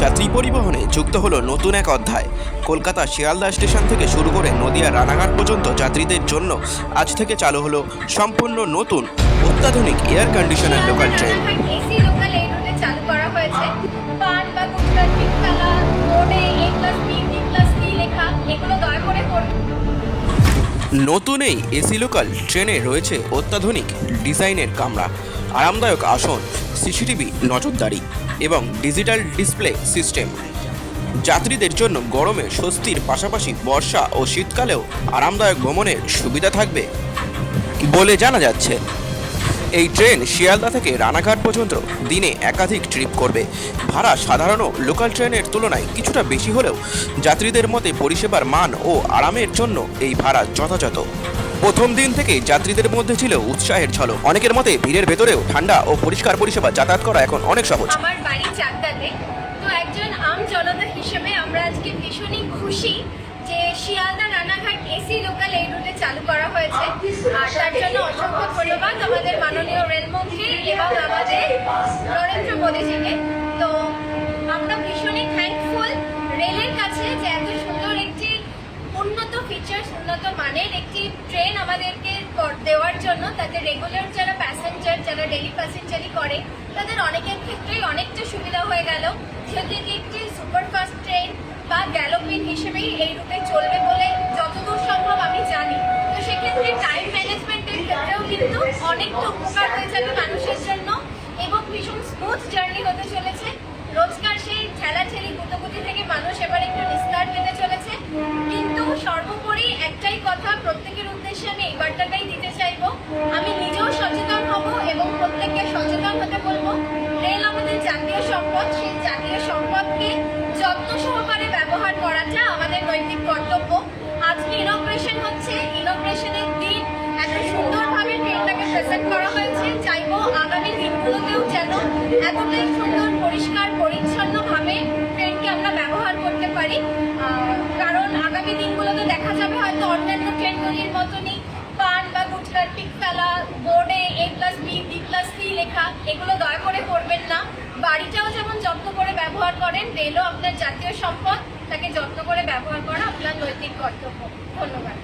যাত্রী পরিবহনে যুক্ত হলো নতুন এক অধ্যায়। কলকাতা শিয়ালদা স্টেশন থেকে শুরু করে নদিয়া রানাঘাট পর্যন্ত যাত্রীদের জন্য আজ থেকে চালু হলো সম্পূর্ণ নতুন অত্যাধুনিক air conditioner local train. AC local এই রুটে চালু করা হয়েছে। পান বা গুজরাট পিকতলা বোর্ডে A+B D+C লেখা, এগুলো দয়া করে পড়ুন। নতুন এই এসি লোকাল ট্রেনে রয়েছে অত্যাধুনিক ডিজাইনের কামরা, আরামদায়ক আসন, সিসিটিভি নজরদারি এবং ডিজিটাল ডিসপ্লে সিস্টেম। যাত্রীদের জন্য গরমে স্বস্তির পাশাপাশি বর্ষা ও শীতকালেও আরামদায়ক ভ্রমণের সুবিধা থাকবে বলে জানা যাচ্ছে। এই ট্রেন শিয়ালদা থেকে রানাঘাট পর্যন্ত দিনে একাধিক ট্রিপ করবে। ভাড়া সাধারণ লোকাল ট্রেনের তুলনায় কিছুটা বেশি হলেও যাত্রীদের মতে পরিষেবার মান ও আরামের জন্য এই ভাড়া যথাযথ। প্রথম দিন থেকে যাত্রীদের মধ্যে ছিল উৎসাহের ঝলক। অনেকের মতে ভিড়ের ভেতরেও ঠান্ডা ও পরিষ্কার পরিষেবা যাতায়াত করা এখন অনেক সহজ। আমার বাড়ি চাকদাতে, তো একজন আম জনতা হিসেবে আমরা আজকে ভীষণই খুশি যে শিয়ালদা রানাঘাট এসি লোকাল এই রুটে চালু করা হয়েছে। আর তার জন্য অসংখ্য ধন্যবাদ আমাদের মাননীয় রেলমন্ত্রী এবং আমাদের নরেন্দ্র মোদীজিকে। তো আমরা ভীষণই থ্যাঙ্কফুল রেলের কাছে যে এত সুন্দর একটি উন্নত ফিচার্স, উন্নত মানের একটি ট্রেন আমাদেরকে দেওয়ার জন্য। তাতে রেগুলার যারা প্যাসেঞ্জার, যারা ডেলি প্যাসেঞ্জারি করে, তাদের অনেকের ক্ষেত্রেই অনেকটা সুবিধা হয়ে গেল। যেহেতু এটি একটি সুপারফাস্ট ট্রেন বা গ্যালোপিন হিসেবেই এই রুটে চলবে বলে যতদূর সম্ভব আমি জানি, তো সেক্ষেত্রে টাইম ম্যানেজমেন্টের ক্ষেত্রেও কিন্তু অনেকটা উপকার হয়ে যাবে মানুষের জন্য এবং ভীষণ স্মুথ জার্নি হতে চলেছে। রোজকার সেই ঠেলাঠেলি গুটোগুটি থেকে মানুষ এবার একটু নিস্তার পেতে চলেছে। কিন্তু সর্বোপরি একটাই কথা প্রত্যেকের উদ্দেশ্যে আমি এই বার্তাটাই দিতে চাইবো, আমি নিজেও সচেতন হব এবং প্রত্যেককে সচেতন হতে বলবো। রেল আমাদের জাতীয় সম্পদ, সেই জাতীয় সম্পদকে যত্ন সহকারে ব্যবহার করাটা আমাদের নৈতিক কর্তব্য। আজকে ইনগ্রেশন হচ্ছে, ইনগ্রেশনের দিন এত সুন্দরভাবে ট্রেনটাকে প্রেজেন্ট করা হয়েছে। চাইবো আগামী দিনগুলোতেও যেন এতটাই সুন্দর পরিষ্কার পরিচ্ছন্নভাবে ট্রেনকে আমরা ব্যবহার করতে পারি। কারণ আগামী দিনগুলোতে দেখা যাবে হয়তো অন্যান্য ট্রেনগুলির মতনই পান বা গুজরাট পিকতলা বোর্ডে A+B D+C লেখা, এগুলো দয়া করে করবেন না। বাড়িটাও যেমন যত্ন করে ব্যবহার করেন, রেলও আপনার জাতীয় সম্পদ, তাকে যত্ন করে ব্যবহার করা আপনার নৈতিক কর্তব্য। ধন্যবাদ।